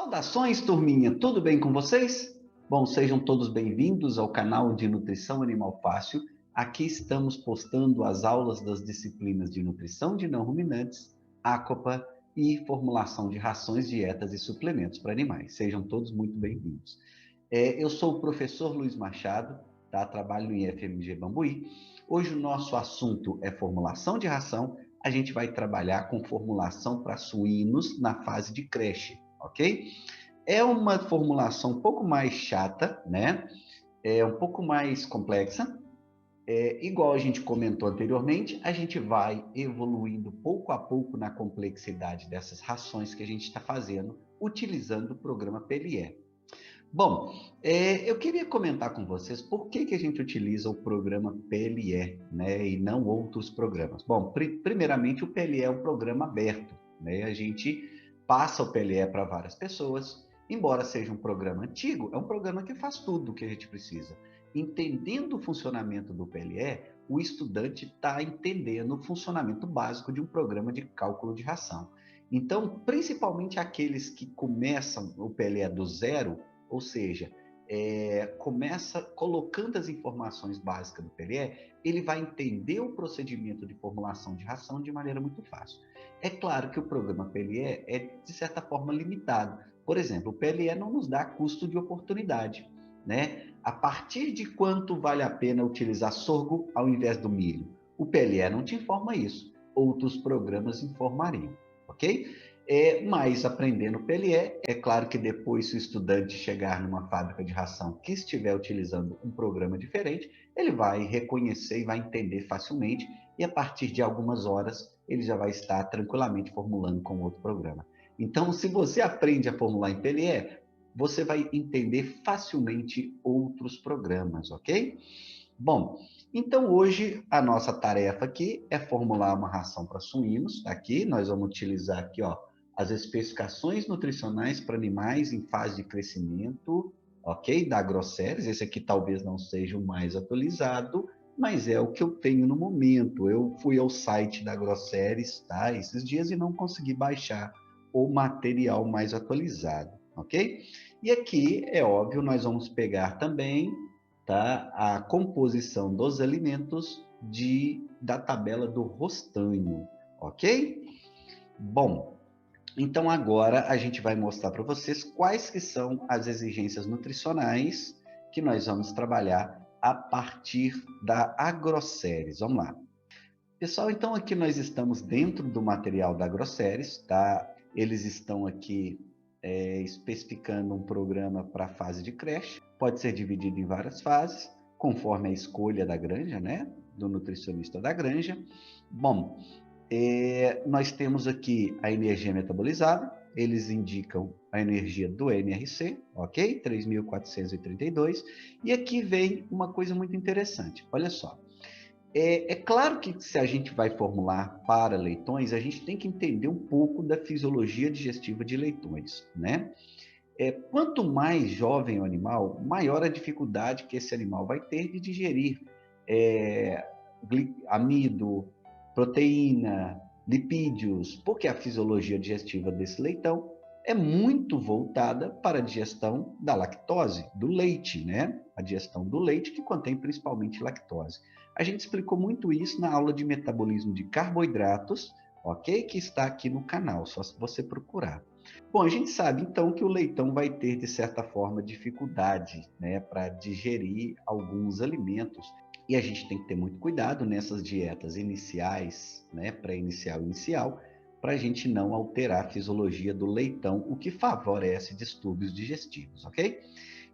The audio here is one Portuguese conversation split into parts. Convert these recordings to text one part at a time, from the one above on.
Saudações, turminha! Tudo bem com vocês? Bom, sejam todos bem-vindos ao canal de Nutrição Animal Fácil. Aqui estamos postando as aulas das disciplinas de nutrição de não ruminantes, ACOPA e formulação de rações, dietas e suplementos para animais. Sejam todos muito bem-vindos. Eu sou o professor Luiz Machado, tá? Trabalho no IFMG Bambuí. Hoje o nosso assunto é formulação de ração. A gente vai trabalhar com formulação para suínos na fase de creche. Ok? É uma formulação um pouco mais chata, né? É um pouco mais complexa. Igual a gente comentou anteriormente, a gente vai evoluindo pouco a pouco na complexidade dessas rações que a gente está fazendo, utilizando o programa PLE. Bom, eu queria comentar com vocês por que a gente utiliza o programa PLE, né, e não outros programas. Bom, primeiramente o PLE é um programa aberto, né? A gente passa o PLE para várias pessoas, embora seja um programa antigo, é um programa que faz tudo o que a gente precisa. Entendendo o funcionamento do PLE, o estudante está entendendo o funcionamento básico de um programa de cálculo de ração. Então, principalmente aqueles que começam o PLE do zero, ou seja, começa colocando as informações básicas do PLE, ele vai entender o procedimento de formulação de ração de maneira muito fácil. É claro que o programa PLE é, de certa forma, limitado. Por exemplo, o PLE não nos dá custo de oportunidade, né? A partir de quanto vale a pena utilizar sorgo ao invés do milho? O PLE não te informa isso. Outros programas informariam, ok? Mas aprendendo PLE, é claro que depois, se o estudante chegar numa fábrica de ração que estiver utilizando um programa diferente, ele vai reconhecer e vai entender facilmente, e a partir de algumas horas ele já vai estar tranquilamente formulando com outro programa. Então, se você aprende a formular em PLE, você vai entender facilmente outros programas, ok? Bom, então hoje a nossa tarefa aqui é formular uma ração para suínos. Aqui nós vamos utilizar aqui, ó, as especificações nutricionais para animais em fase de crescimento, ok? Da Agroceres. Esse aqui talvez não seja o mais atualizado, mas é o que eu tenho no momento. Eu fui ao site da Agroceres, tá? Esses dias e não consegui baixar o material mais atualizado, ok? E aqui, é óbvio, nós vamos pegar também, tá, a composição dos alimentos da tabela do Rostanho, ok? Bom, então agora a gente vai mostrar para vocês quais que são as exigências nutricionais que nós vamos trabalhar a partir da Agroceres. Vamos lá. Pessoal, então aqui nós estamos dentro do material da Agroceres, tá? Eles estão aqui especificando um programa para a fase de creche. Pode ser dividido em várias fases, conforme a escolha da granja, né? Do nutricionista da granja. Bom, nós temos aqui a energia metabolizada, eles indicam a energia do NRC, ok? 3.432. E aqui vem uma coisa muito interessante, olha só. É claro que se a gente vai formular para leitões, a gente tem que entender um pouco da fisiologia digestiva de leitões, né? Quanto mais jovem o animal, maior a dificuldade que esse animal vai ter de digerir amido, proteína, lipídios, porque a fisiologia digestiva desse leitão é muito voltada para a digestão da lactose, do leite, né? A digestão do leite que contém principalmente lactose. A gente explicou muito isso na aula de metabolismo de carboidratos, ok? Que está aqui no canal, só se você procurar. Bom, a gente sabe então que o leitão vai ter, de certa forma, dificuldade, né, para digerir alguns alimentos. E a gente tem que ter muito cuidado nessas dietas iniciais, né, pré-inicial e inicial, para a gente não alterar a fisiologia do leitão, o que favorece distúrbios digestivos, ok?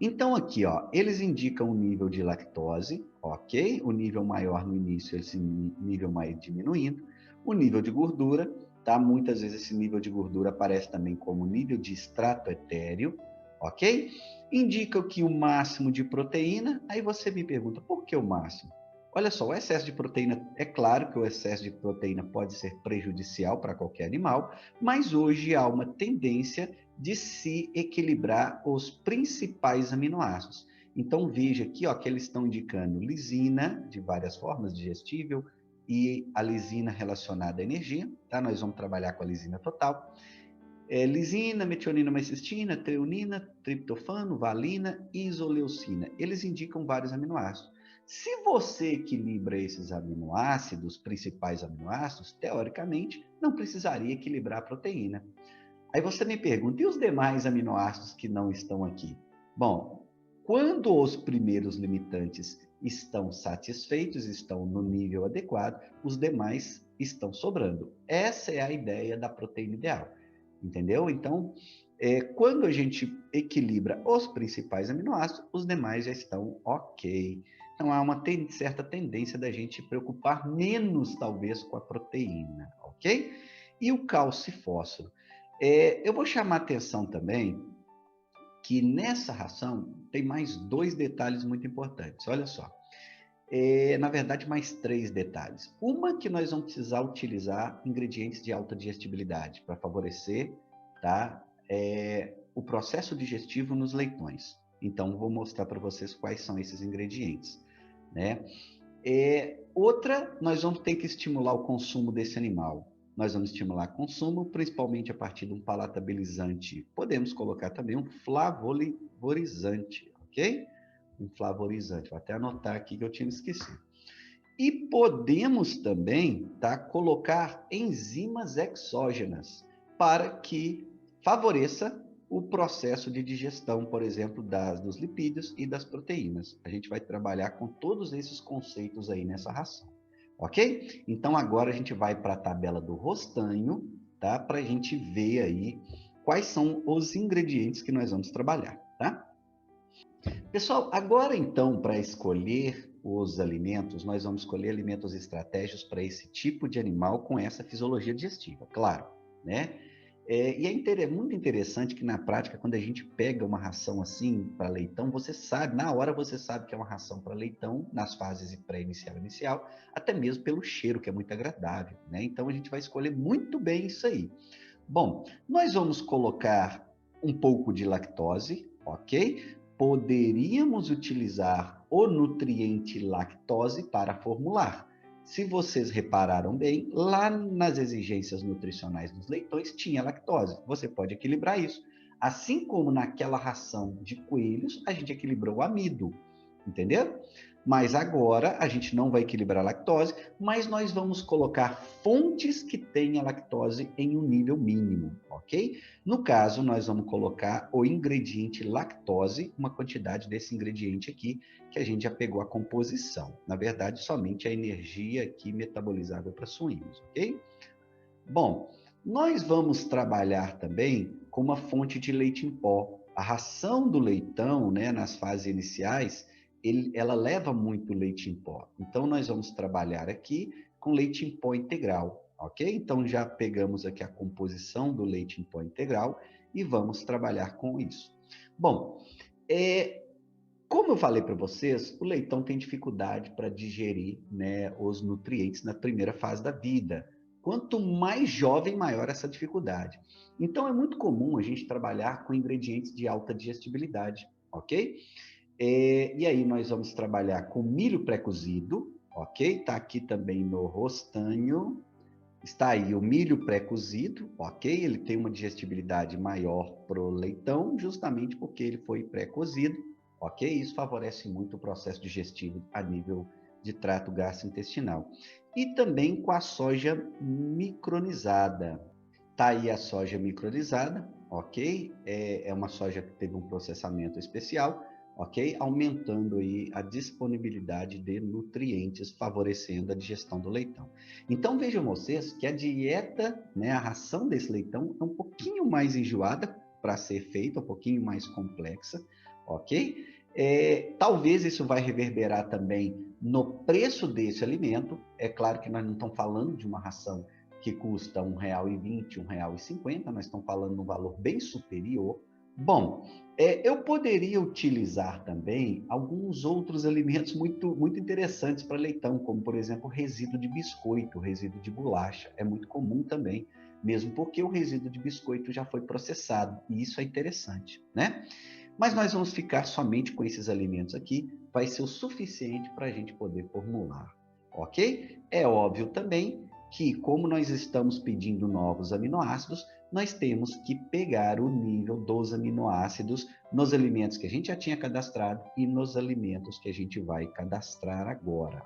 Então aqui, ó, eles indicam o nível de lactose, ok? O nível maior no início, esse nível vai diminuindo. O nível de gordura, tá? Muitas vezes esse nível de gordura aparece também como nível de extrato etéreo, ok? Indica que o máximo de proteína, aí você me pergunta, por que o máximo? Olha só, o excesso de proteína, é claro que o excesso de proteína pode ser prejudicial para qualquer animal, mas hoje há uma tendência de se equilibrar os principais aminoácidos. Então veja aqui, ó, que eles estão indicando lisina de várias formas, digestível, e a lisina relacionada à energia, tá? Nós vamos trabalhar com a lisina total. lisina, metionina, mais cistina, treonina, triptofano, valina e isoleucina. Eles indicam vários aminoácidos. Se você equilibra esses aminoácidos, principais aminoácidos, teoricamente, não precisaria equilibrar a proteína. Aí você me pergunta, e os demais aminoácidos que não estão aqui? Bom, quando os primeiros limitantes estão satisfeitos, estão no nível adequado, os demais estão sobrando. Essa é a ideia da proteína ideal, entendeu? Então, quando a gente equilibra os principais aminoácidos, os demais já estão ok. Então, há uma certa tendência da gente preocupar menos, talvez, com a proteína, ok? E o cálcio e fósforo? Eu vou chamar a atenção também que nessa ração tem mais 2 detalhes muito importantes. Olha só. Na verdade, mais 3 detalhes. Uma, que nós vamos precisar utilizar ingredientes de alta digestibilidade para favorecer, tá? O processo digestivo nos leitões. Então, vou mostrar para vocês quais são esses ingredientes, né? Outra, nós vamos ter que estimular o consumo desse animal. Nós vamos estimular o consumo, principalmente a partir de um palatabilizante. Podemos colocar também um flavorizante, ok? Um flavorizante. Vou até anotar aqui que eu tinha esquecido. E podemos também, tá, colocar enzimas exógenas para que favoreça o processo de digestão, por exemplo, dos lipídios e das proteínas. A gente vai trabalhar com todos esses conceitos aí nessa ração, ok? Então agora a gente vai para a tabela do rostanho, tá? Para a gente ver aí quais são os ingredientes que nós vamos trabalhar, tá? Pessoal, agora então, para escolher os alimentos, nós vamos escolher alimentos estratégicos para esse tipo de animal com essa fisiologia digestiva, claro, né? É muito interessante que na prática, quando a gente pega uma ração assim para leitão, você sabe, na hora você sabe que é uma ração para leitão, nas fases pré-inicial e inicial, até mesmo pelo cheiro, que é muito agradável, né? Então a gente vai escolher muito bem isso aí. Bom, nós vamos colocar um pouco de lactose, ok? Poderíamos utilizar o nutriente lactose para formular. Se vocês repararam bem, lá nas exigências nutricionais dos leitões tinha lactose. Você pode equilibrar isso. Assim como naquela ração de coelhos, a gente equilibrou o amido, entendeu? Mas agora a gente não vai equilibrar a lactose, mas nós vamos colocar fontes que tenham lactose em um nível mínimo, ok? No caso, nós vamos colocar o ingrediente lactose, uma quantidade desse ingrediente aqui, que a gente já pegou a composição. Na verdade, somente a energia aqui metabolizável para suínos, ok? Bom, nós vamos trabalhar também com uma fonte de leite em pó. A ração do leitão, né, nas fases iniciais, ela leva muito leite em pó. Então, nós vamos trabalhar aqui com leite em pó integral, ok? Então, já pegamos aqui a composição do leite em pó integral e vamos trabalhar com isso. Bom, como eu falei para vocês, o leitão tem dificuldade para digerir, né, os nutrientes na primeira fase da vida. Quanto mais jovem, maior essa dificuldade. Então, é muito comum a gente trabalhar com ingredientes de alta digestibilidade, ok? E aí nós vamos trabalhar com milho pré-cozido, ok? Está aqui também no rostanho. Está aí o milho pré-cozido, ok? Ele tem uma digestibilidade maior para o leitão, justamente porque ele foi pré-cozido, ok? Isso favorece muito o processo digestivo a nível de trato gastrointestinal. E também com a soja micronizada. Está aí a soja micronizada, ok? É uma soja que teve um processamento especial, ok? Aumentando aí a disponibilidade de nutrientes, favorecendo a digestão do leitão. Então vejam vocês que a dieta, né, a ração desse leitão é um pouquinho mais enjoada para ser feita, um pouquinho mais complexa, ok? Talvez isso vai reverberar também no preço desse alimento. É claro que nós não estamos falando de uma ração que custa R$1,20, R$1,50, nós estamos falando de um valor bem superior. Bom, eu poderia utilizar também alguns outros alimentos muito, muito interessantes para leitão, como, por exemplo, resíduo de biscoito, resíduo de bolacha. É muito comum também, mesmo porque o resíduo de biscoito já foi processado, e isso é interessante, né? Mas nós vamos ficar somente com esses alimentos aqui, vai ser o suficiente para a gente poder formular, ok? É óbvio também que, como nós estamos pedindo novos aminoácidos, nós temos que pegar o nível dos aminoácidos nos alimentos que a gente já tinha cadastrado e nos alimentos que a gente vai cadastrar agora.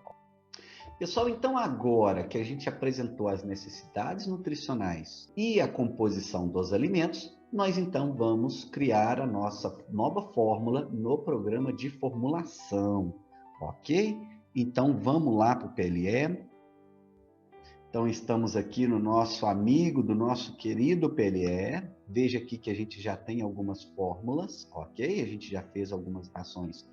Pessoal, então agora que a gente apresentou as necessidades nutricionais e a composição dos alimentos, nós então vamos criar a nossa nova fórmula no programa de formulação, ok? Então vamos lá para o PLE. Então estamos aqui no nosso amigo, do nosso querido PLE. Veja aqui que a gente já tem algumas fórmulas, ok? A gente já fez algumas rações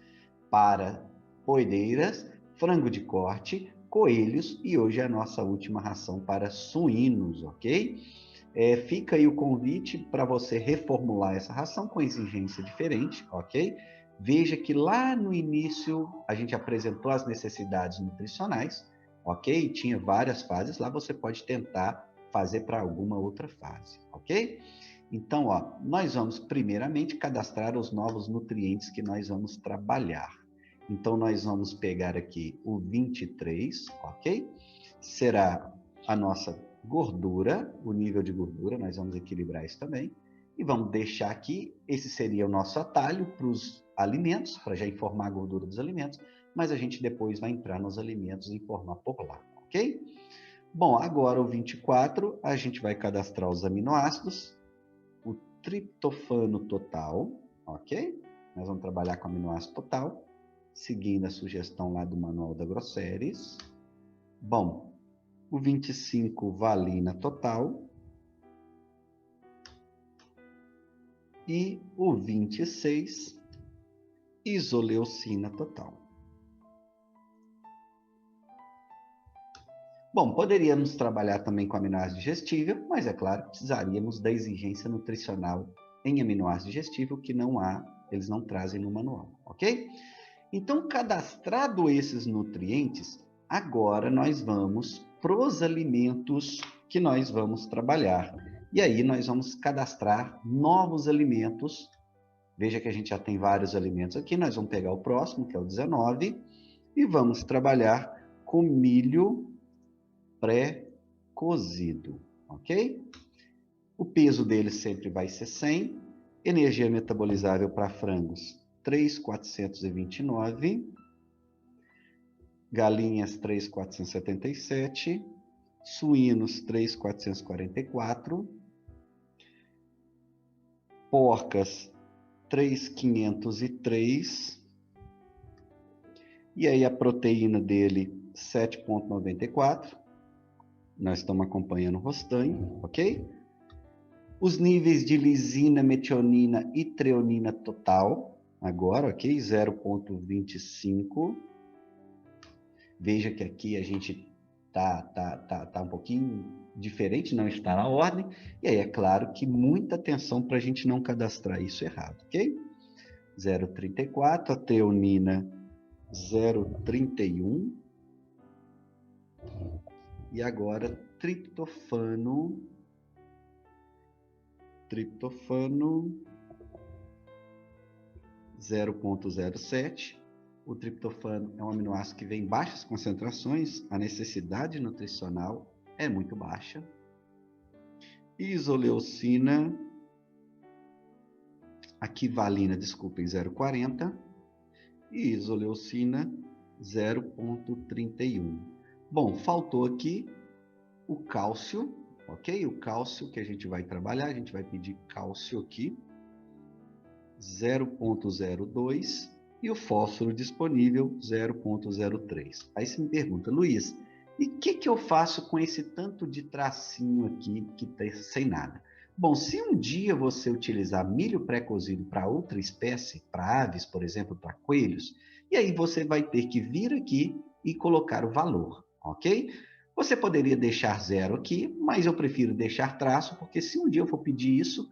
para poedeiras, frango de corte, coelhos e hoje é a nossa última ração para suínos, ok? Fica aí o convite para você reformular essa ração com exigência diferente, ok? Veja que lá no início a gente apresentou as necessidades nutricionais, ok? Tinha várias fases, lá você pode tentar fazer para alguma outra fase, ok? Então, ó, nós vamos primeiramente cadastrar os novos nutrientes que nós vamos trabalhar. Então, nós vamos pegar aqui o 23, ok? Será a nossa gordura, o nível de gordura, nós vamos equilibrar isso também. E vamos deixar aqui, esse seria o nosso atalho para os alimentos, para já informar a gordura dos alimentos, mas a gente depois vai entrar nos alimentos e informar por lá, ok? Bom, agora o 24, a gente vai cadastrar os aminoácidos, o triptofano total, ok? Nós vamos trabalhar com aminoácido total, seguindo a sugestão lá do manual da Grosseries. Bom, o 25, valina total. E o 26, isoleucina total. Bom, poderíamos trabalhar também com aminoácido digestível, mas é claro, precisaríamos da exigência nutricional em aminoácido digestível, que não há, eles não trazem no manual, ok? Então, cadastrado esses nutrientes, agora nós vamos para os alimentos que nós vamos trabalhar. E aí nós vamos cadastrar novos alimentos. Veja que a gente já tem vários alimentos aqui, nós vamos pegar o próximo, que é o 19, e vamos trabalhar com milho pré-cozido, ok? O peso dele sempre vai ser 100, energia metabolizável para frangos 3.429, galinhas 3.477, suínos 3.444, porcas 3.503, e aí a proteína dele 7.94, nós estamos acompanhando o rostanho, ok? Os níveis de lisina, metionina e treonina total, agora, ok? 0.25. Veja que aqui a gente tá um pouquinho diferente, não está na ordem. E aí é claro que muita atenção para a gente não cadastrar isso errado, ok? 0,34, a treonina 0,31. E agora triptofano 0,07. O triptofano é um aminoácido que vem em baixas concentrações, a necessidade nutricional é muito baixa. Isoleucina, aqui valina, desculpem, 0,40. E isoleucina 0,31. Bom, faltou aqui o cálcio, ok? O cálcio que a gente vai trabalhar, a gente vai pedir cálcio aqui, 0,02, e o fósforo disponível, 0,03. Aí você me pergunta, Luiz, e o que eu faço com esse tanto de tracinho aqui que está sem nada? Bom, se um dia você utilizar milho pré-cozido para outra espécie, para aves, por exemplo, para coelhos, e aí você vai ter que vir aqui e colocar o valor, ok? Você poderia deixar 0 aqui, mas eu prefiro deixar traço, porque se um dia eu for pedir isso,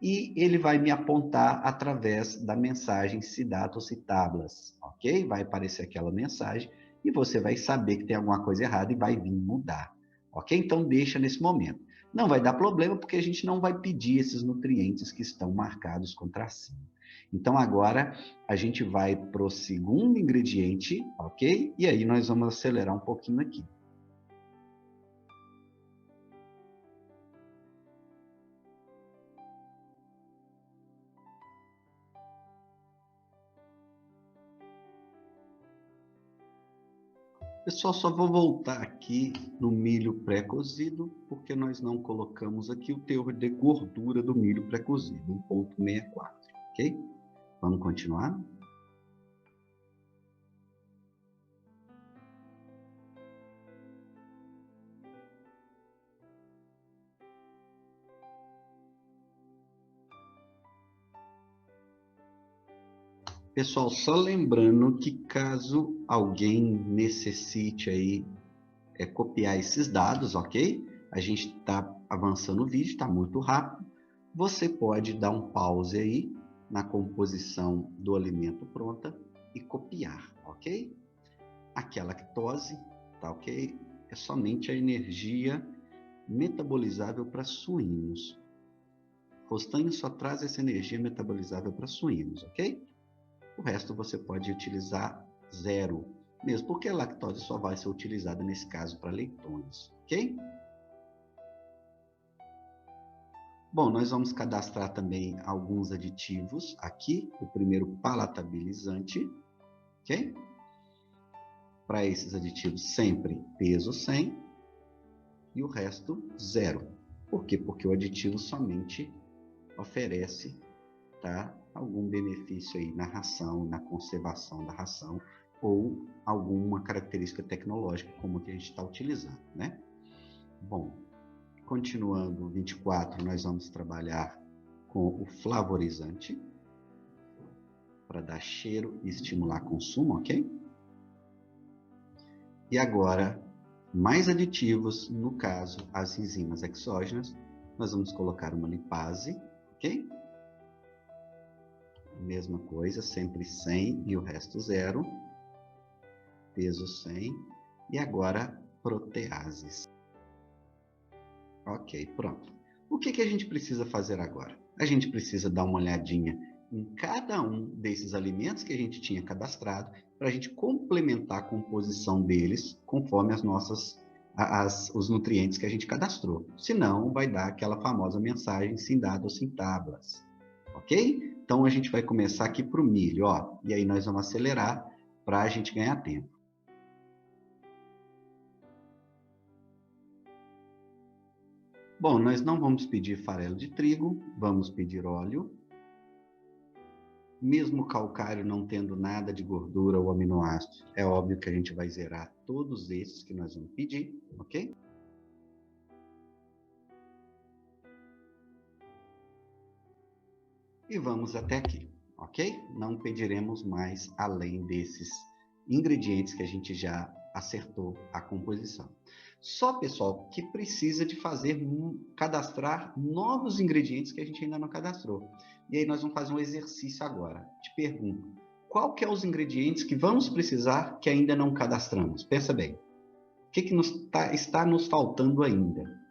e ele vai me apontar através da mensagem Sidatos e Tablas, ok? Vai aparecer aquela mensagem e você vai saber que tem alguma coisa errada e vai vir mudar, ok? Então deixa nesse momento. Não vai dar problema porque a gente não vai pedir esses nutrientes que estão marcados com tracinho. Então agora a gente vai para o segundo ingrediente, ok? E aí nós vamos acelerar um pouquinho aqui. Pessoal, só vou voltar aqui no milho pré-cozido, porque nós não colocamos aqui o teor de gordura do milho pré-cozido, 1,64, ok? Vamos continuar? Pessoal, só lembrando que caso alguém necessite aí copiar esses dados, ok? A gente está avançando o vídeo, está muito rápido. Você pode dar um pause aí na composição do alimento pronta e copiar, ok? Aqui a lactose, tá ok? É somente a energia metabolizável para suínos. Rostanho só traz essa energia metabolizável para suínos, ok? O resto você pode utilizar zero, mesmo porque a lactose só vai ser utilizada nesse caso para leitões, ok? Bom, nós vamos cadastrar também alguns aditivos aqui. O primeiro, palatabilizante, ok? Para esses aditivos, sempre peso 100 e o resto, zero. Por quê? Porque o aditivo somente oferece, tá, algum benefício aí na ração, na conservação da ração, ou alguma característica tecnológica como a que a gente está utilizando, né? Bom, continuando, 24, nós vamos trabalhar com o flavorizante, para dar cheiro e estimular consumo, ok? E agora, mais aditivos, no caso, as enzimas exógenas, nós vamos colocar uma lipase, ok? Mesma coisa, sempre 100 e o resto zero. Peso 100. E agora, proteases. Ok, pronto. O que a gente precisa fazer agora? A gente precisa dar uma olhadinha em cada um desses alimentos que a gente tinha cadastrado para a gente complementar a composição deles conforme os nutrientes que a gente cadastrou. Senão, vai dar aquela famosa mensagem sem dado ou sem tablas. Ok? Então, a gente vai começar aqui para o milho, ó, e aí nós vamos acelerar para a gente ganhar tempo. Bom, nós não vamos pedir farelo de trigo, vamos pedir óleo. Mesmo o calcário não tendo nada de gordura ou aminoácidos, é óbvio que a gente vai zerar todos esses que nós vamos pedir, ok? E vamos até aqui, ok? Não pediremos mais além desses ingredientes que a gente já acertou a composição. Só, pessoal, que precisa de cadastrar novos ingredientes que a gente ainda não cadastrou. E aí nós vamos fazer um exercício agora. Te pergunto, qual que é os ingredientes que vamos precisar que ainda não cadastramos? Pensa bem. O que está nos faltando ainda?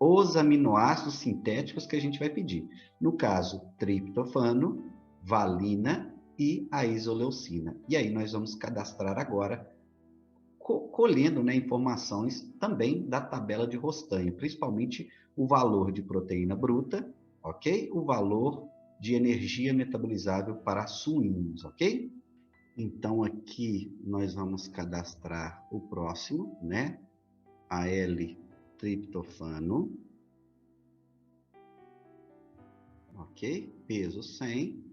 Os aminoácidos sintéticos que a gente vai pedir. No caso, triptofano, valina e a isoleucina. E aí nós vamos cadastrar agora colhendo, né, informações também da tabela de Rostanho, principalmente o valor de proteína bruta, ok? O valor de energia metabolizável para suínos, ok? Então aqui nós vamos cadastrar o próximo, né? A L-triptofano, ok? Peso 100.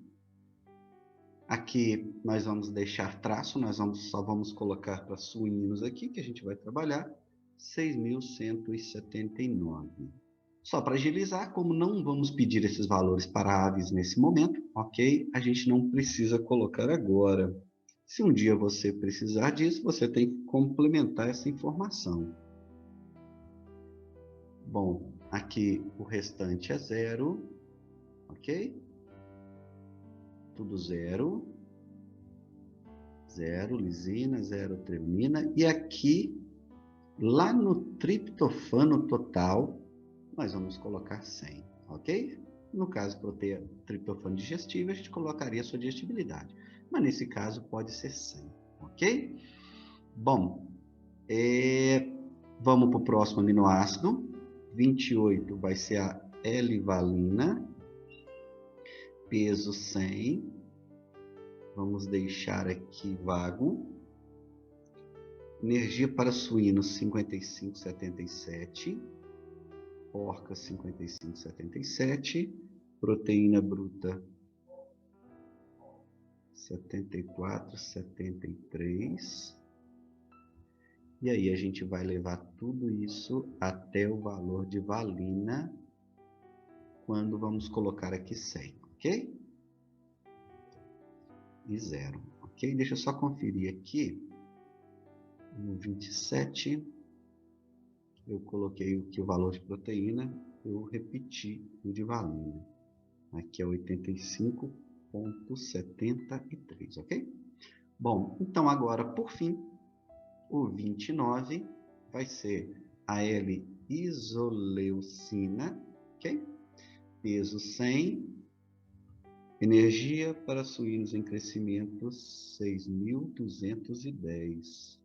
Aqui nós vamos deixar traço, só vamos colocar para suínos aqui, que a gente vai trabalhar, 6.179. Só para agilizar, como não vamos pedir esses valores para aves nesse momento, ok? A gente não precisa colocar agora. Se um dia você precisar disso, você tem que complementar essa informação. Bom, aqui o restante é zero, ok? Tudo zero. Zero lisina, zero tremina. E aqui, lá no triptofano total, nós vamos colocar 100, ok? No caso, proteína triptofano digestível, a gente colocaria a sua digestibilidade. Mas nesse caso, pode ser 100, ok? Bom, vamos para o próximo aminoácido. 28 vai ser a L-valina. Peso 100. Vamos deixar aqui vago. Energia para suínos 55,77. Porca 55,77. Proteína bruta 74,73. E aí a gente vai levar tudo isso até o valor de valina quando vamos colocar aqui 100, ok? E 0, ok? Deixa eu só conferir aqui. No 27, eu coloquei aqui o valor de proteína, eu repeti o de valina. Aqui é 85,73, ok? Bom, então agora, por fim, o 29 vai ser a L-isoleucina, ok? Peso 100, energia para suínos em crescimento 6.210.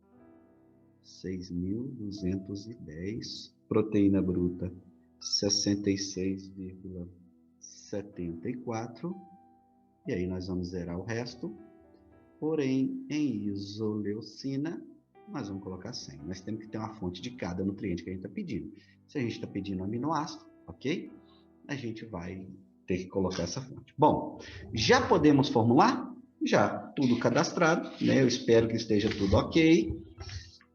6.210. Proteína bruta 66,74. E aí nós vamos zerar o resto. Porém, em isoleucina, nós vamos colocar 100. Nós temos que ter uma fonte de cada nutriente que a gente está pedindo. Se a gente está pedindo aminoácido, ok? A gente vai ter que colocar essa fonte. Bom, já podemos formular? Já, tudo cadastrado, né? Eu espero que esteja tudo ok.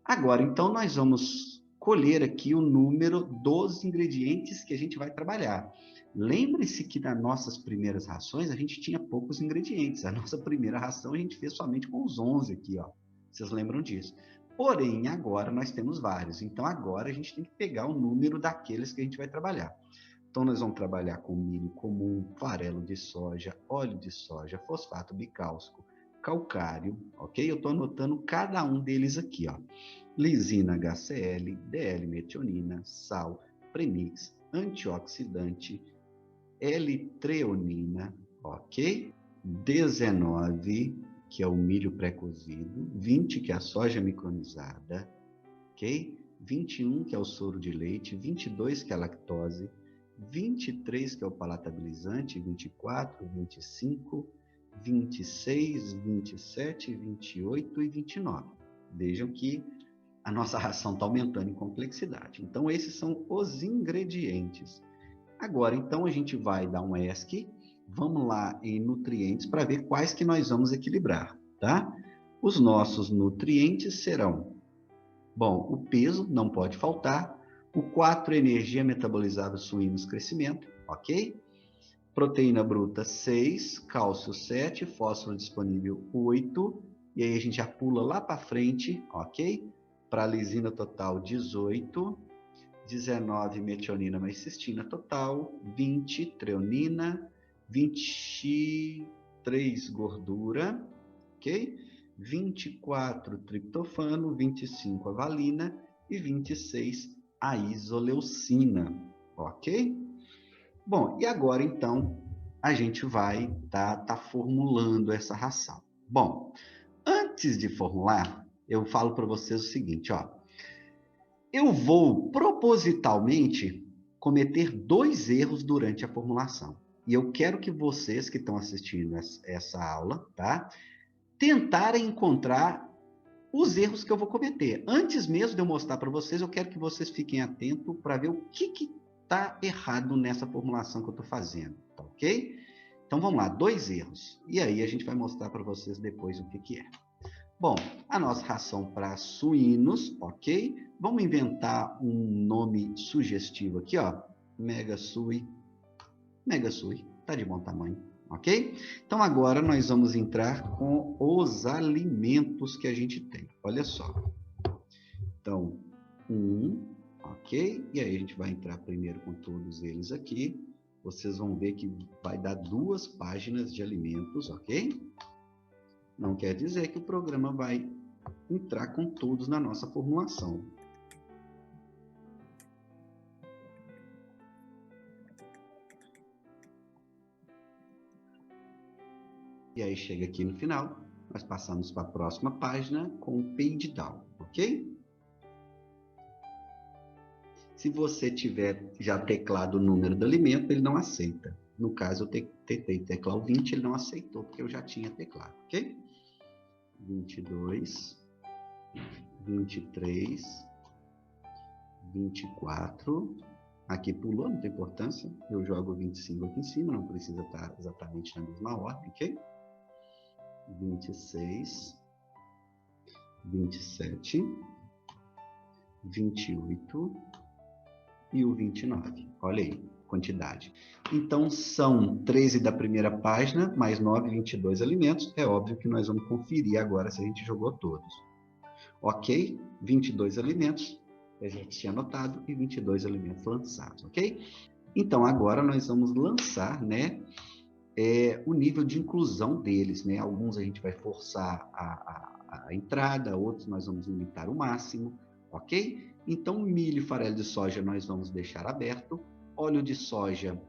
Agora, então, nós vamos colher aqui o número dos ingredientes que a gente vai trabalhar. Lembre-se que nas nossas primeiras rações a gente tinha poucos ingredientes. A nossa primeira ração a gente fez somente com os 11 aqui, ó. Vocês lembram disso? Porém, agora nós temos vários. Então, agora a gente tem que pegar o número daqueles que a gente vai trabalhar. Então, nós vamos trabalhar com milho comum, farelo de soja, óleo de soja, fosfato bicálcico, calcário, ok? Eu estou anotando cada um deles aqui, ó. Lisina HCl, DL-metionina, sal, premix, antioxidante, L-treonina, ok? 19, que é o milho pré-cozido, 20, que é a soja micronizada, ok? 21, que é o soro de leite, 22, que é a lactose, 23, que é o palatabilizante, 24, 25, 26, 27, 28 e 29. Vejam que a nossa ração está aumentando em complexidade. Então, esses são os ingredientes. Agora, então, a gente vai dar um ESC. Vamos lá em nutrientes para ver quais que nós vamos equilibrar, tá? Os nossos nutrientes serão, bom, o peso não pode faltar, o 4, energia metabolizada suínos crescimento, ok? Proteína bruta 6, cálcio 7, fósforo disponível 8, e aí a gente já pula lá para frente, ok? Para a lisina total 18, 19 metionina mais cistina total, 20 treonina, 23 gordura, ok? 24 triptofano, 25 a valina e 26 a isoleucina, ok? Bom, e agora então a gente vai tá formulando essa ração. Bom, antes de formular, eu falo para vocês o seguinte, ó. Eu vou propositalmente cometer 2 erros durante a formulação. E eu quero que vocês que estão assistindo essa aula, tá? Tentarem encontrar os erros que eu vou cometer. Antes mesmo de eu mostrar para vocês, eu quero que vocês fiquem atentos para ver o que está errado nessa formulação que eu estou fazendo, tá ok? Então vamos lá, 2 erros. E aí a gente vai mostrar para vocês depois o que é. Bom, a nossa ração para suínos, ok? Vamos inventar um nome sugestivo aqui, ó. Mega Sui, tá de bom tamanho, ok? Então agora nós vamos entrar com os alimentos que a gente tem. Olha só. Então, ok? E aí a gente vai entrar primeiro com todos eles aqui. Vocês vão ver que vai dar 2 páginas de alimentos, ok? Não quer dizer que o programa vai entrar com todos na nossa formulação. E aí chega aqui no final, nós passamos para a próxima página com o page down, ok? Se você tiver já teclado o número do alimento, ele não aceita. No caso, eu tentei teclar o 20, ele não aceitou, porque eu já tinha teclado, ok? 22. 23, 24, aqui pulou, não tem importância, eu jogo 25 aqui em cima, não precisa estar exatamente na mesma ordem, ok? 26, 27, 28 e o 29, olha aí, quantidade. Então, são 13 da primeira página, mais 9, 22 alimentos, é óbvio que nós vamos conferir agora se a gente jogou todos. Ok? 22 alimentos, a gente tinha anotado, e 22 alimentos lançados, ok? Então, agora nós vamos lançar, né, o nível de inclusão deles, né? Alguns a gente vai forçar a entrada, outros nós vamos limitar o máximo, ok? Então, milho e farelo de soja nós vamos deixar aberto, óleo de soja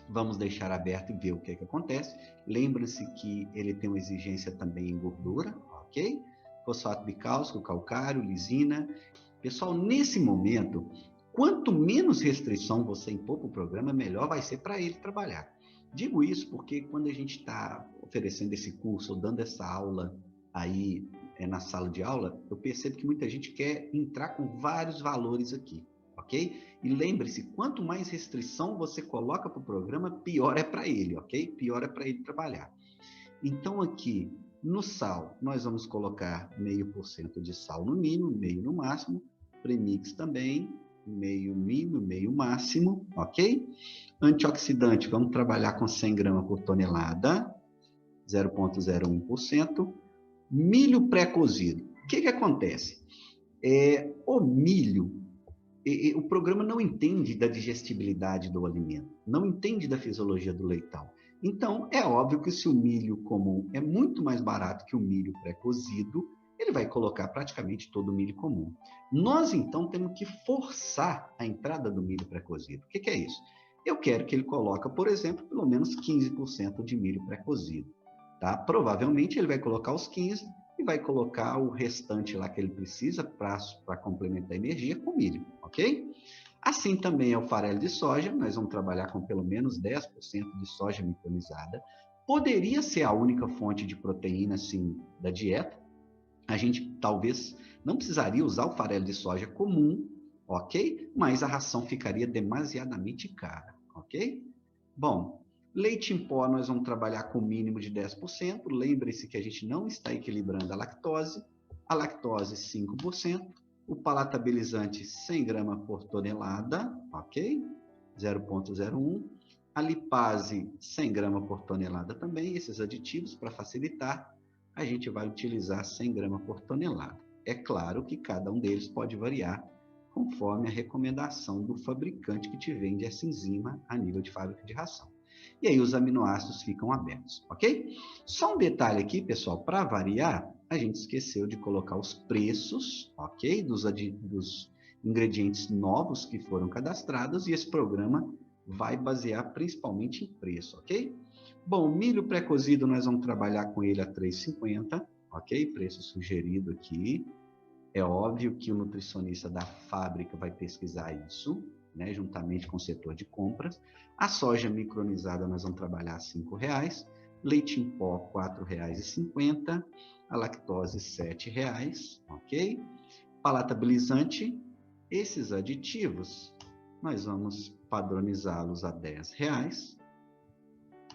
vamos deixar aberto e ver o que acontece. Lembre-se que ele tem uma exigência também em gordura, ok? Fosfato bicálcico, calcário, lisina. Pessoal, nesse momento, quanto menos restrição você impor para o programa, melhor vai ser para ele trabalhar. Digo isso porque quando a gente está oferecendo esse curso ou dando essa aula aí na sala de aula, eu percebo que muita gente quer entrar com vários valores aqui, ok? E lembre-se, quanto mais restrição você coloca para o programa, pior é para ele, ok? Pior é para ele trabalhar. Então aqui, no sal, nós vamos colocar 0,5% de sal no mínimo, meio no máximo, premix também, meio mínimo, meio máximo, ok? Antioxidante, vamos trabalhar com 100 gramas por tonelada, 0,01%. Milho pré-cozido. O que acontece? O milho, o programa não entende da digestibilidade do alimento, não entende da fisiologia do leitão. Então, é óbvio que se o milho comum é muito mais barato que o milho pré-cozido, ele vai colocar praticamente todo o milho comum. Nós, então, temos que forçar a entrada do milho pré-cozido. O que é isso? Eu quero que ele coloque, por exemplo, pelo menos 15% de milho pré-cozido. Tá? Provavelmente ele vai colocar os 15% e vai colocar o restante lá que ele precisa para complementar a energia com milho, ok? Assim também é o farelo de soja, nós vamos trabalhar com pelo menos 10% de soja micronizada. Poderia ser a única fonte de proteína, sim, da dieta. A gente talvez não precisaria usar o farelo de soja comum, ok? Mas a ração ficaria demasiadamente cara, ok? Bom, leite em pó nós vamos trabalhar com mínimo de 10%. Lembre-se que a gente não está equilibrando a lactose 5%, o palatabilizante 100 gramas por tonelada, ok? 0,01. A lipase 100 gramas por tonelada também, esses aditivos para facilitar, a gente vai utilizar 100 gramas por tonelada. É claro que cada um deles pode variar conforme a recomendação do fabricante que te vende essa enzima a nível de fábrica de ração. E aí os aminoácidos ficam abertos, ok? Só um detalhe aqui, pessoal, para variar, a gente esqueceu de colocar os preços, ok? Dos ingredientes novos que foram cadastrados e esse programa vai basear principalmente em preço, ok? Bom, milho pré-cozido nós vamos trabalhar com ele a R$ 3,50, ok? Preço sugerido aqui. É óbvio que o nutricionista da fábrica vai pesquisar isso, né, juntamente com o setor de compras. A soja micronizada nós vamos trabalhar a R$ 5,00, leite em pó R$ 4,50, a lactose R$ 7,00, ok? Palatabilizante, esses aditivos nós vamos padronizá-los a R$ 10,00.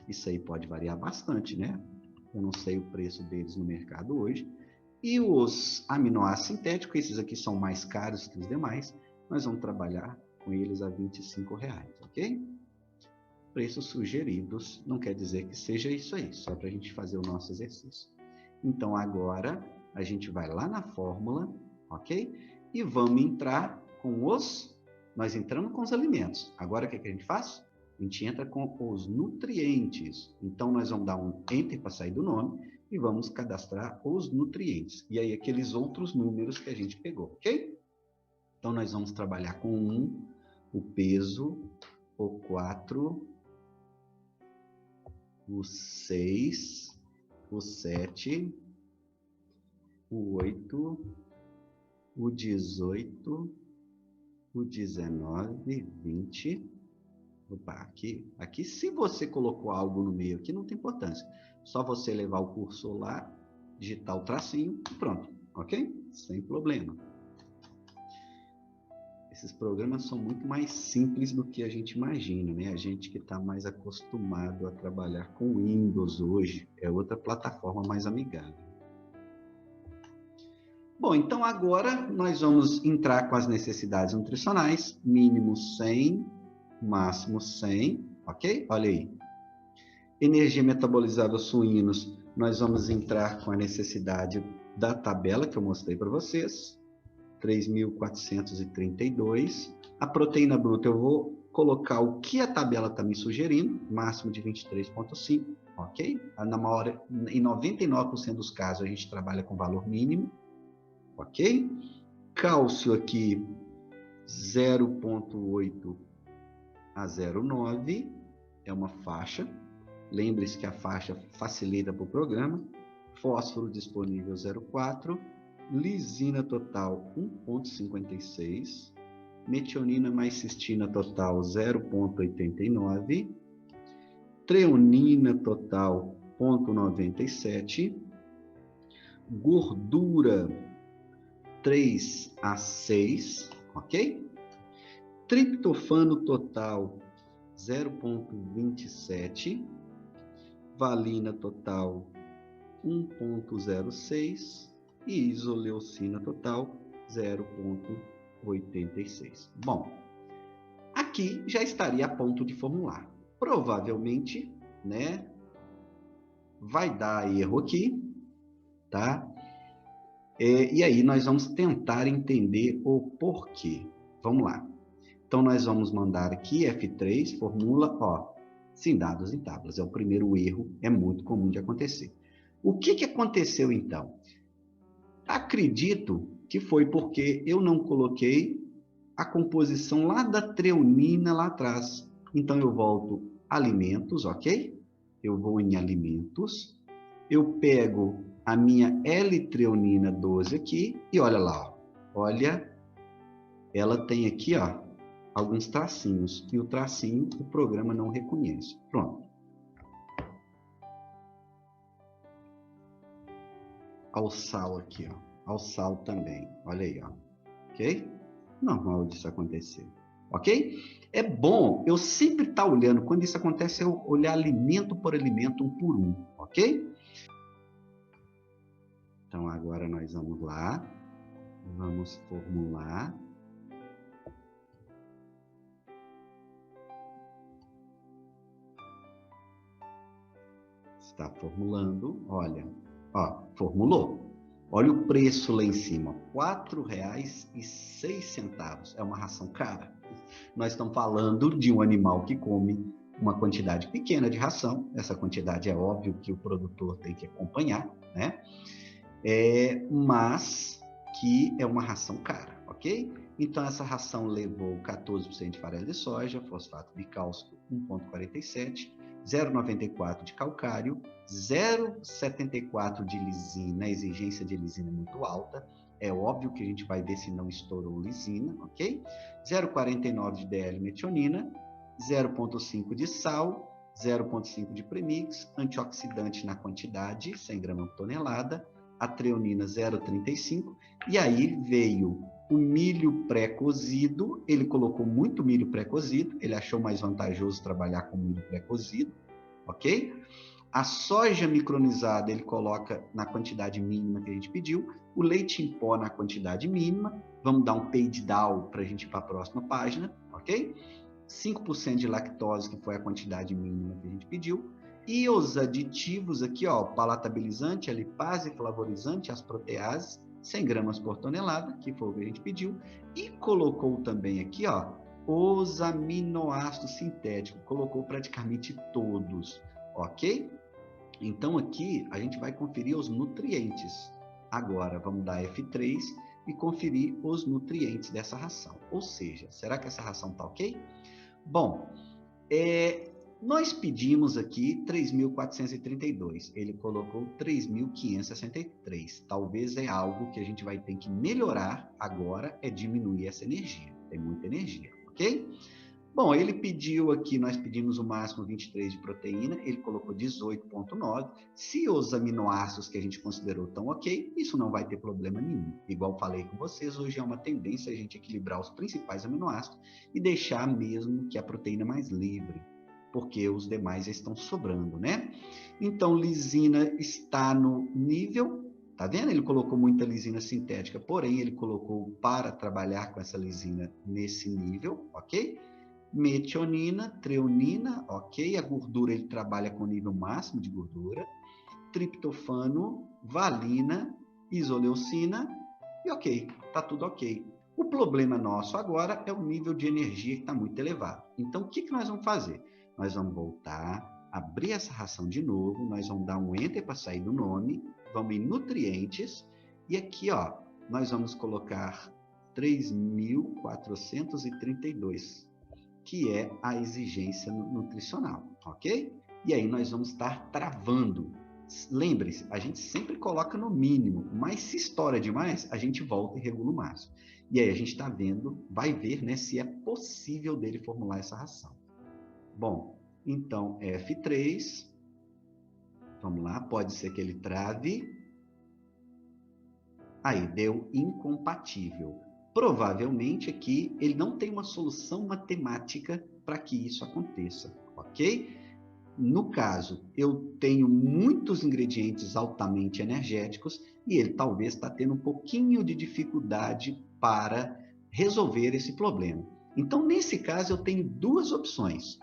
Isso aí pode variar bastante, né? Eu não sei o preço deles no mercado hoje. E os aminoácidos sintéticos, esses aqui são mais caros que os demais, nós vamos trabalhar com eles a R$ 25,00, ok? Preços sugeridos, não quer dizer que seja isso aí, só para a gente fazer o nosso exercício. Então, agora, a gente vai lá na fórmula, ok? E vamos entrar com nós entramos com os alimentos. Agora, o que a gente faz? A gente entra com os nutrientes. Então, nós vamos dar um Enter para sair do nome e vamos cadastrar os nutrientes. E aí, aqueles outros números que a gente pegou, ok? Então, nós vamos trabalhar com 1, o peso, o 4, o 6, o 7, o 8, o 18, o 19, 20. Opa, aqui se você colocou algo no meio aqui, não tem importância. Só você levar o cursor lá, digitar o tracinho e pronto, ok? Sem problema. Esses programas são muito mais simples do que a gente imagina, né? A gente que está mais acostumado a trabalhar com Windows hoje, é outra plataforma mais amigável. Bom, então agora nós vamos entrar com as necessidades nutricionais, mínimo 100, máximo 100, ok? Olha aí. Energia metabolizável suínos, nós vamos entrar com a necessidade da tabela que eu mostrei para vocês, 3.432. A proteína bruta eu vou colocar o que a tabela está me sugerindo, máximo de 23,5, ok? Em 99% dos casos a gente trabalha com valor mínimo, ok? Cálcio aqui 0,8 a 0,9 é uma faixa. Lembre-se que a faixa facilita para o programa. Fósforo disponível 0,4. Lisina total 1,56. Metionina mais cistina total 0,89. Treonina total 0,97. Gordura 3 a 6, ok? Triptofano total 0,27. Valina total 1,06 e isoleucina total 0,86. Bom, aqui já estaria a ponto de formular. Provavelmente, né, vai dar erro aqui, tá? E aí nós vamos tentar entender o porquê. Vamos lá. Então nós vamos mandar aqui F3, formula, ó, sem dados em tábuas. É o primeiro erro, é muito comum de acontecer. O que aconteceu então? Acredito que foi porque eu não coloquei a composição lá da treonina lá atrás. Então eu volto alimentos, ok? Eu vou em alimentos, eu pego a minha L-treonina 12 aqui e olha lá, ó. Olha, ela tem aqui, ó, alguns tracinhos, e o tracinho o programa não reconhece. Pronto. Ao sal aqui, ó. Ao sal também. Olha aí, ó. Ok? Normal disso acontecer. Ok? É bom eu sempre estar olhando, quando isso acontece, eu olhar alimento por alimento, um por um. Ok? Então, agora nós vamos lá. Vamos formular. Está formulando, olha, ó, formulou. Olha o preço lá em cima, R$ 4,06. É uma ração cara. Nós estamos falando de um animal que come uma quantidade pequena de ração. Essa quantidade é óbvio que o produtor tem que acompanhar, né? Mas que é uma ração cara, ok? Então, essa ração levou 14% de farelo de soja, fosfato bicálcico 1,47%, 0,94 de calcário, 0,74 de lisina, a exigência de lisina é muito alta, é óbvio que a gente vai ver se não estourou lisina, ok? 0,49 de DL-metionina, 0,5 de sal, 0,5 de premix, antioxidante na quantidade, 100 gramas por tonelada, a treonina 0,35, e aí veio o milho pré-cozido, ele colocou muito milho pré-cozido, ele achou mais vantajoso trabalhar com milho pré-cozido, ok? A soja micronizada ele coloca na quantidade mínima que a gente pediu, o leite em pó na quantidade mínima, vamos dar um page down para a gente ir para a próxima página, ok? 5% de lactose, que foi a quantidade mínima que a gente pediu, e os aditivos aqui, ó, palatabilizante, a lipase, flavorizante, as proteases, 100 gramas por tonelada, que foi o que a gente pediu, e colocou também aqui, ó, os aminoácidos sintéticos, colocou praticamente todos, ok? Então aqui a gente vai conferir os nutrientes. Agora vamos dar F3 e conferir os nutrientes dessa ração. Ou seja, será que essa ração tá ok? Bom, nós pedimos aqui 3.432, ele colocou 3.563. Talvez é algo que a gente vai ter que melhorar agora, é diminuir essa energia. Tem muita energia, ok? Bom, ele pediu aqui, nós pedimos o máximo 23 de proteína, ele colocou 18,9. Se os aminoácidos que a gente considerou estão ok, isso não vai ter problema nenhum. Igual falei com vocês, hoje é uma tendência a gente equilibrar os principais aminoácidos e deixar mesmo que a proteína mais livre, porque os demais já estão sobrando, né? Então, lisina está no nível. Tá vendo? Ele colocou muita lisina sintética, porém ele colocou para trabalhar com essa lisina nesse nível, ok? Metionina, treonina, ok? A gordura ele trabalha com nível máximo de gordura. Triptofano, valina, isoleucina e ok, tá tudo ok. O problema nosso agora é o nível de energia que está muito elevado. Então, o que nós vamos fazer? Nós vamos voltar, abrir essa ração de novo, nós vamos dar um Enter para sair do nome, vamos em nutrientes, e aqui, ó, nós vamos colocar 3.432, que é a exigência nutricional, ok? E aí nós vamos estar travando. Lembre-se, a gente sempre coloca no mínimo, mas se estoura demais, a gente volta e regula o máximo. E aí a gente está vendo, vai ver, né, se é possível dele formular essa ração. Bom, então F3, vamos lá, pode ser que ele trave. Aí, deu incompatível. Provavelmente aqui ele não tem uma solução matemática para que isso aconteça, ok? No caso, eu tenho muitos ingredientes altamente energéticos e ele talvez está tendo um pouquinho de dificuldade para resolver esse problema. Então, nesse caso, eu tenho duas opções.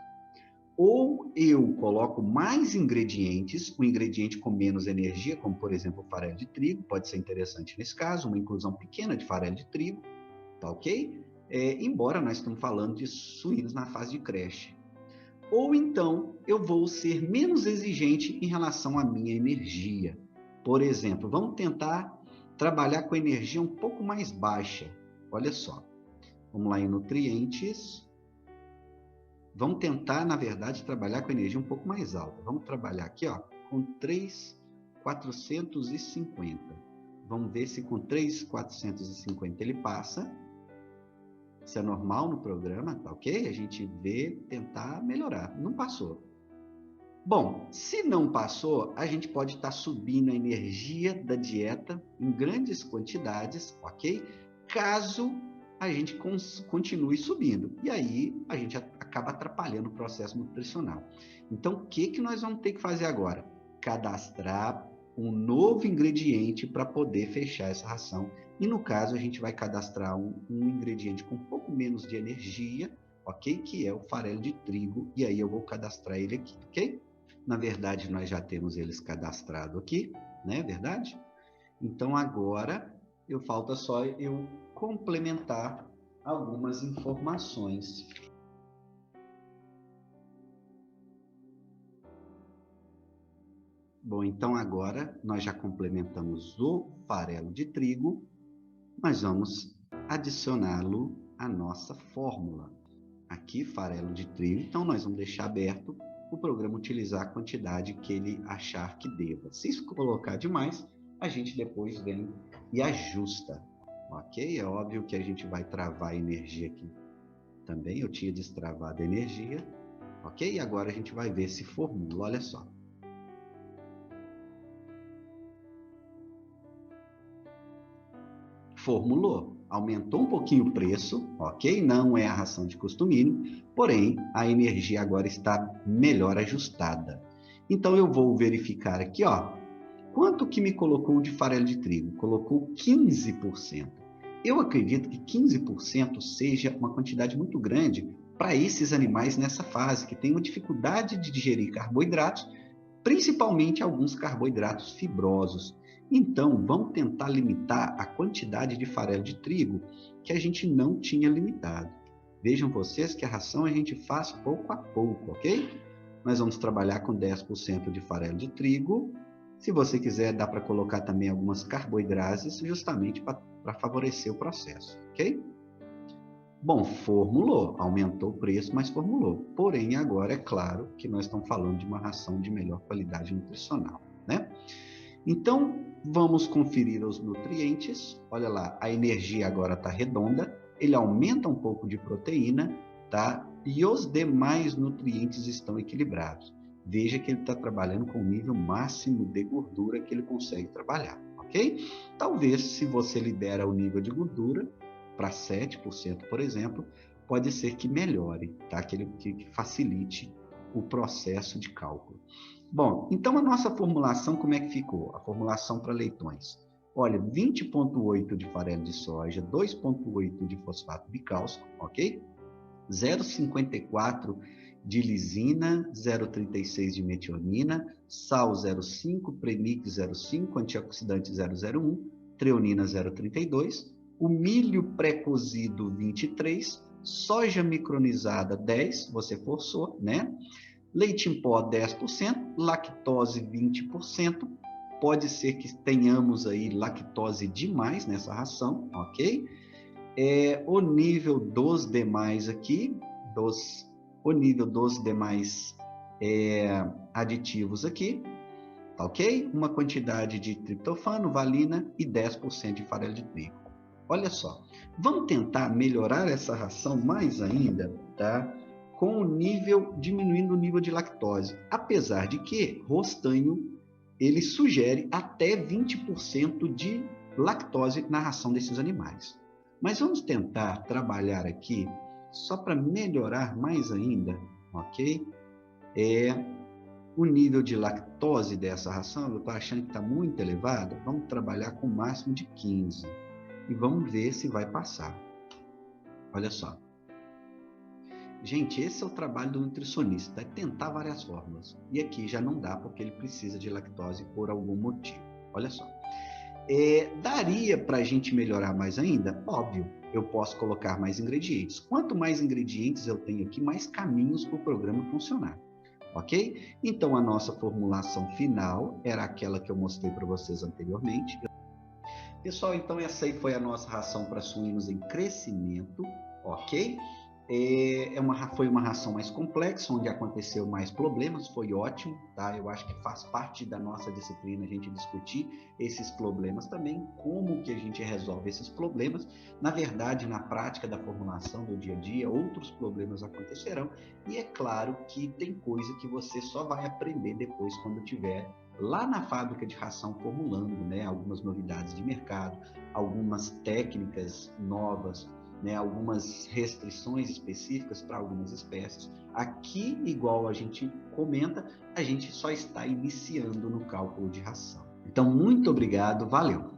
Ou eu coloco mais ingredientes, um ingrediente com menos energia, como por exemplo o farelo de trigo, pode ser interessante nesse caso, uma inclusão pequena de farelo de trigo, tá ok? Embora nós estamos falando de suínos na fase de creche. Ou então eu vou ser menos exigente em relação à minha energia. Por exemplo, vamos tentar trabalhar com energia um pouco mais baixa. Olha só, vamos lá em nutrientes. Vamos tentar, na verdade, trabalhar com energia um pouco mais alta. Vamos trabalhar aqui, ó, com 3.450. Vamos ver se com 3.450 ele passa. Isso é normal no programa, tá ok? A gente vê, tentar melhorar. Não passou. Bom, se não passou, a gente pode estar subindo a energia da dieta em grandes quantidades, ok? Caso a gente continue subindo. E aí a gente acaba atrapalhando o processo nutricional. Então, o que nós vamos ter que fazer agora? Cadastrar um novo ingrediente para poder fechar essa ração. E no caso, a gente vai cadastrar um ingrediente com um pouco menos de energia, ok? Que é o farelo de trigo. E aí eu vou cadastrar ele aqui, ok? Na verdade, nós já temos eles cadastrados aqui, né? Verdade? Então, agora, falta só eu complementar algumas informações. Bom, então agora nós já complementamos o farelo de trigo, nós vamos adicioná-lo à nossa fórmula. Aqui, farelo de trigo, então nós vamos deixar aberto o programa utilizar a quantidade que ele achar que deva. Se isso colocar demais, a gente depois vem e ajusta, ok? É óbvio que a gente vai travar a energia aqui também, eu tinha destravado a energia, ok? E agora a gente vai ver se formula, olha só. Formulou, aumentou um pouquinho o preço, ok? Não é a ração de custo mínimo, porém a energia agora está melhor ajustada. Então eu vou verificar aqui, ó, quanto que me colocou de farelo de trigo? Colocou 15%. Eu acredito que 15% seja uma quantidade muito grande para esses animais nessa fase, que tem uma dificuldade de digerir carboidratos, principalmente alguns carboidratos fibrosos. Então, vamos tentar limitar a quantidade de farelo de trigo que a gente não tinha limitado. Vejam vocês que a ração a gente faz pouco a pouco, ok? Nós vamos trabalhar com 10% de farelo de trigo. Se você quiser, dá para colocar também algumas carboidrases, justamente para favorecer o processo, ok? Bom, formulou, aumentou o preço, mas formulou. Porém, agora é claro que nós estamos falando de uma ração de melhor qualidade nutricional, né? Então, vamos conferir os nutrientes. Olha lá, a energia agora está redonda, ele aumenta um pouco de proteína, tá? e os demais nutrientes estão equilibrados. Veja que ele está trabalhando com o nível máximo de gordura que ele consegue trabalhar, ok? Talvez, se você lidera o nível de gordura para 7%, por exemplo, pode ser que melhore, tá? Que facilite o processo de cálculo. Bom, então a nossa formulação, como é que ficou? A formulação para leitões. Olha, 20,8 de farelo de soja, 2,8 de fosfato bicálcico, ok? 0,54 de lisina, 0,36 de metionina, sal 0,5, premix 0,5, antioxidante 0,01, treonina 0,32, o milho pré-cozido 23, soja micronizada 10, você forçou, né? Leite em pó 10%, lactose 20%, pode ser que tenhamos aí lactose demais nessa ração, ok? O nível dos demais aqui, o nível dos demais aditivos aqui, tá ok? Uma quantidade de triptofano, valina e 10% de farelo de trigo. Olha só, vamos tentar melhorar essa ração mais ainda, tá? Com o nível, diminuindo o nível de lactose. Apesar de que Rostanho, ele sugere até 20% de lactose na ração desses animais. Mas vamos tentar trabalhar aqui, só para melhorar mais ainda, ok? O nível de lactose dessa ração, eu estou achando que está muito elevado, vamos trabalhar com o máximo de 15. E vamos ver se vai passar. Olha só. Gente, esse é o trabalho do nutricionista, é tentar várias fórmulas. E aqui já não dá, porque ele precisa de lactose por algum motivo. Olha só. Daria para a gente melhorar mais ainda? Óbvio, eu posso colocar mais ingredientes. Quanto mais ingredientes eu tenho aqui, mais caminhos para o programa funcionar. Ok? Então, a nossa formulação final era aquela que eu mostrei para vocês anteriormente. Pessoal, então essa aí foi a nossa ração para suínos em crescimento, ok? Foi uma ração mais complexa, onde aconteceu mais problemas, foi ótimo, tá? Eu acho que faz parte da nossa disciplina a gente discutir esses problemas também, como que a gente resolve esses problemas. Na verdade, na prática da formulação do dia a dia, outros problemas acontecerão, e é claro que tem coisa que você só vai aprender depois quando tiver lá na fábrica de ração formulando, né, algumas novidades de mercado, algumas técnicas novas, né, algumas restrições específicas para algumas espécies. Aqui, igual a gente comenta, a gente só está iniciando no cálculo de ração. Então, muito obrigado, valeu!